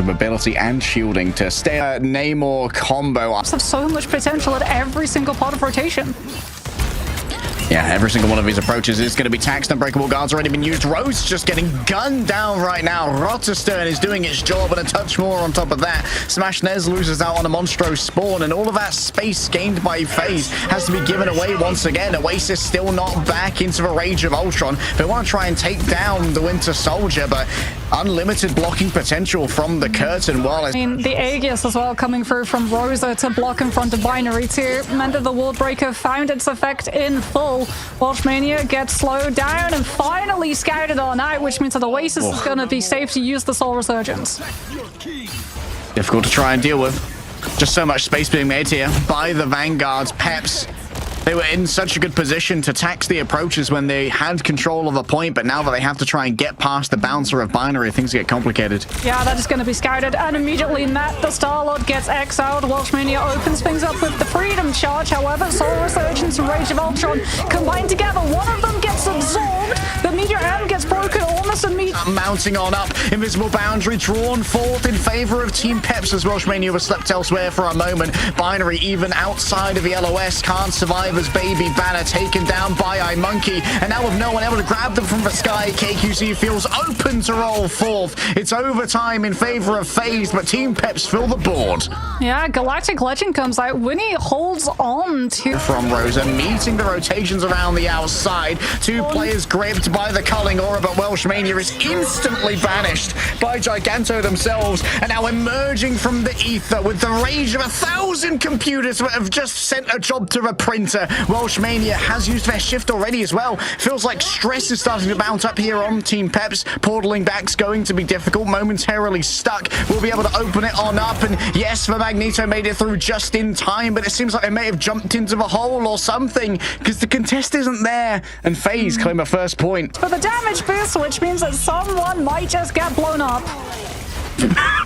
of mobility and shielding to stay a Namor combo. Have so much potential at every single part of rotation. Yeah, every single one of these approaches is going to be taxed. Unbreakable guard's already been used. Rose just getting gunned down right now. Rotterstern is doing its job and a touch more on top of that. Smash Nez loses out on a Monstro spawn, and all of that space gained by FaZe has to be given away once again. Oasis still not back into the Rage of Ultron. They want to try and take down the Winter Soldier, but unlimited blocking potential from the Curtain wall. I mean, the Aegis as well coming through from Rosa to block in front of Binary too meant that the Wall Breaker found its effect in full. Welshmania gets slowed down and finally scouted on out, which means that Oasis is going to be safe to use the Soul Resurgence. Difficult to try and deal with. Just so much space being made here by the Vanguards. Peps, they were in such a good position to tax the approaches when they had control of the point, but now that they have to try and get past the bouncer of Binary, things get complicated. Yeah, that is going to be scouted, and immediately Matt, the Star-Lord, gets exiled. Welshmania opens things up with the Freedom Charge. However, Soul Resurgence and Rage of Ultron combine together. One of them gets absorbed. The Meteor M gets broken almost immediately. Mounting on up. Invisible Boundary drawn forth in favor of Team Peps as Welshmania was slept elsewhere for a moment. Binary, even outside of the LOS, can't survive as Baby Banner taken down by iMonkey, and now with no one able to grab them from the sky, KQZ feels open to roll forth. It's overtime in favor of FaZe, but Team Peps fill the board. Yeah, Galactic Legend comes out. Winnie holds on to... From Rosa, meeting the rotations around the outside. Two players gripped by the culling aura, but Welshmania is instantly banished by Giganto themselves, and now emerging from the ether with the rage of 1,000 computers that have just sent a job to the printer. Welshmania has used their shift already as well. Feels like stress is starting to mount up here on Team Peps. Portaling back's going to be difficult. Momentarily stuck. We'll be able to open it on up, and yes, the Magneto made it through just in time, but it seems like they may have jumped into the hole or something because the contest isn't there, and FaZe claim a first point. For the damage boost, which means that someone might just get blown up.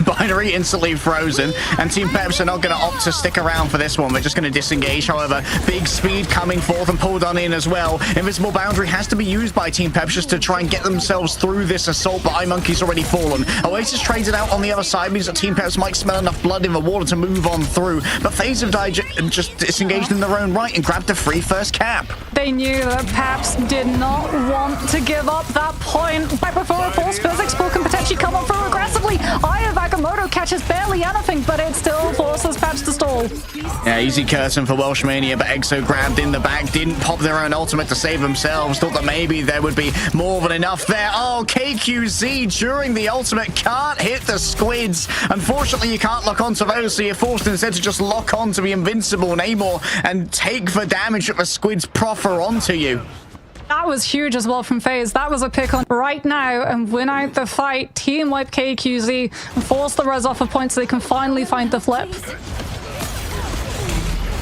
Binary instantly frozen, and Team Peps are not going to opt to stick around for this one. They're just going to disengage. However, big speed coming forth and pulled on in as well. Invisible Boundary has to be used by Team Peps just to try and get themselves through this assault, but iMonkey's already fallen. Oasis traded out on the other side, means that Team Peps might smell enough blood in the water to move on through, but FaZe have died and just disengaged in their own right and grabbed a free first cap. They knew that Peps did not want to give up that point. Right before a Force Physics pull can potentially come up through aggressively. Aya Agamotto catches barely anything, but it still forces Peps to stall. Yeah, easy Curtain for Welshmania, but Exo grabbed in the back, didn't pop their own ultimate to save themselves. Thought that maybe there would be more than enough there. Oh, KQZ during the ultimate can't hit the squids. Unfortunately, you can't lock onto those, so you're forced instead to just lock onto the invincible Namor and take the damage that the squids proffer onto you. That was huge as well from FaZe. That was a pick on right now and win out the fight. Team wipe KQZ and force the res off of points so they can finally find the flip.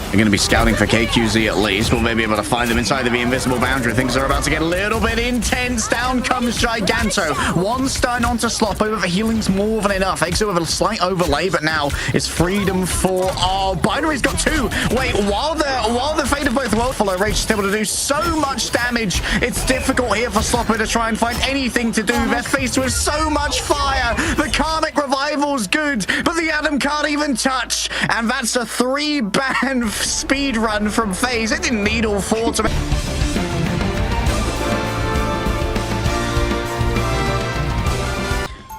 They're going to be scouting for KQZ at least. We'll maybe be able to find them inside of the invisible boundary. Things are about to get a little bit intense. Down comes Giganto. One stun onto Sloppo, but the healing's more than enough. Exo with a slight overlay, but now it's freedom for... Oh, Binary's got two. Wait, while the fate of both worlds follow, Rage is able to do so much damage, it's difficult here for Sloppo to try and find anything to do. They're faced with so much fire. The Karmic Revival's good, but the Atom can't even touch. And that's a 3-ban speed run from FaZe. It didn't need all four to make...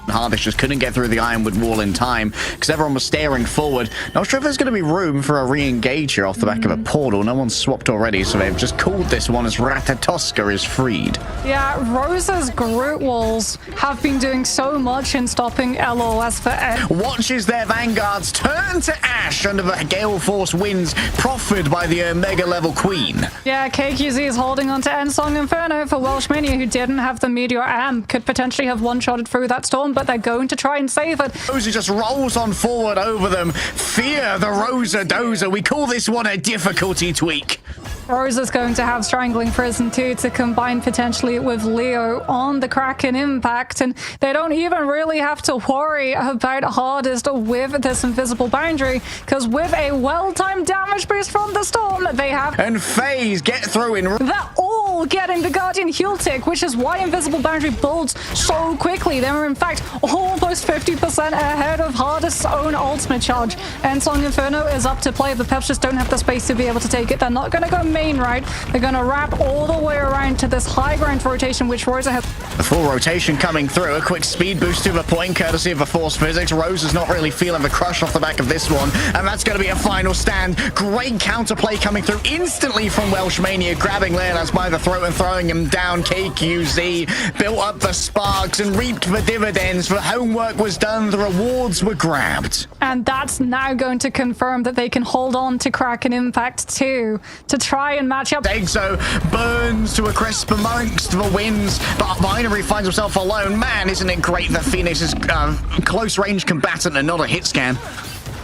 Hardish just couldn't get through the Ironwood wall in time because everyone was staring forward. Not sure if there's going to be room for a re-engage here off the back of a portal. No one's swapped already, so they've just called this one as Ratatoska is freed. Yeah, Rosa's Groot walls have been doing so much in stopping LOS for... Watches their Vanguards turn to ash under the Gale Force winds proffered by the Omega level Queen. Yeah, KQZ is holding on to Ensong Inferno for Welshmania, who didn't have the Meteor Amp. Could potentially have one-shotted through that storm, but they're going to try and save it. Rosa just rolls on forward over them. Fear the Rosa Dozer. We call this one a difficulty tweak. Rosa's going to have Strangling Prison too to combine potentially with Leo on the Kraken impact, and they don't even really have to worry about hardest with this invisible boundary because with a well-timed damage boost from the storm they have. And FaZe get through in. They're all all getting the Guardian heal tick, which is why Invisible Boundary builds so quickly. They were in fact almost 50% ahead of Hardest's own ultimate charge. And Song Inferno is up to play. The Peps just don't have the space to be able to take it. They're not going to go main right. They're going to wrap all the way around to this high ground rotation, which Rosa has. The full rotation coming through. A quick speed boost to the point, courtesy of the Force Physics. Rose is not really feeling the crush off the back of this one. And that's going to be a final stand. Great counterplay coming through instantly from Welshmania, grabbing Leonidas by the throat and throwing him down. KQZ built up the sparks and reaped the dividends. The homework was done. The rewards were grabbed. And that's now going to confirm that they can hold on to Kraken Impact 2 to try and match up. Exo burns to a crisp amongst the winds, but Binary finds himself alone. Man, isn't it great that Phoenix is close range combatant and not a hit scan?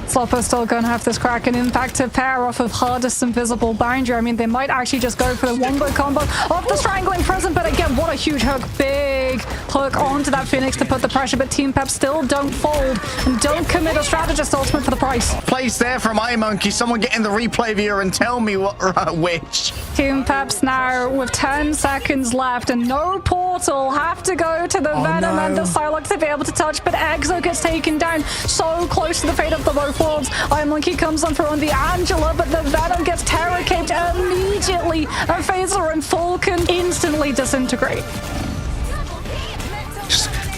Slopper's still going to have this Kraken Impact to pair off of Hardest Invisible Boundary. I mean, they might actually just go for the wombo combo of the Strangling Prison, but again, what a huge hook. Big hook onto that Phoenix to put the pressure, but Team Pep still don't fold and don't commit a strategist ultimate for the price. Place there from iMonkey. Someone get in the replay viewer and tell me which. Team Peps now with 10 seconds left and no portal, have to go to the Venom and the Psylocke to be able to touch, but Exo gets taken down so close to the fate of the both worlds. iMonkey comes on through on the Angela, but the Venom gets Terror Caped immediately, and Phaser and Falcon instantly disintegrate.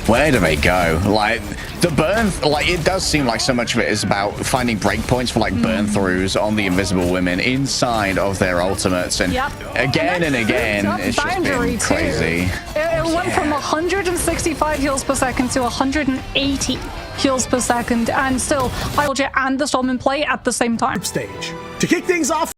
Where do they go? Like, the burn, like, it does seem like so much of it is about finding breakpoints for, like, burn throughs on the Invisible Women inside of their ultimates. And again and again, it's just been crazy. It went from 165 heals per second to 180 heals per second, and still, and the Storm in play at the same time. Stage. To kick things off,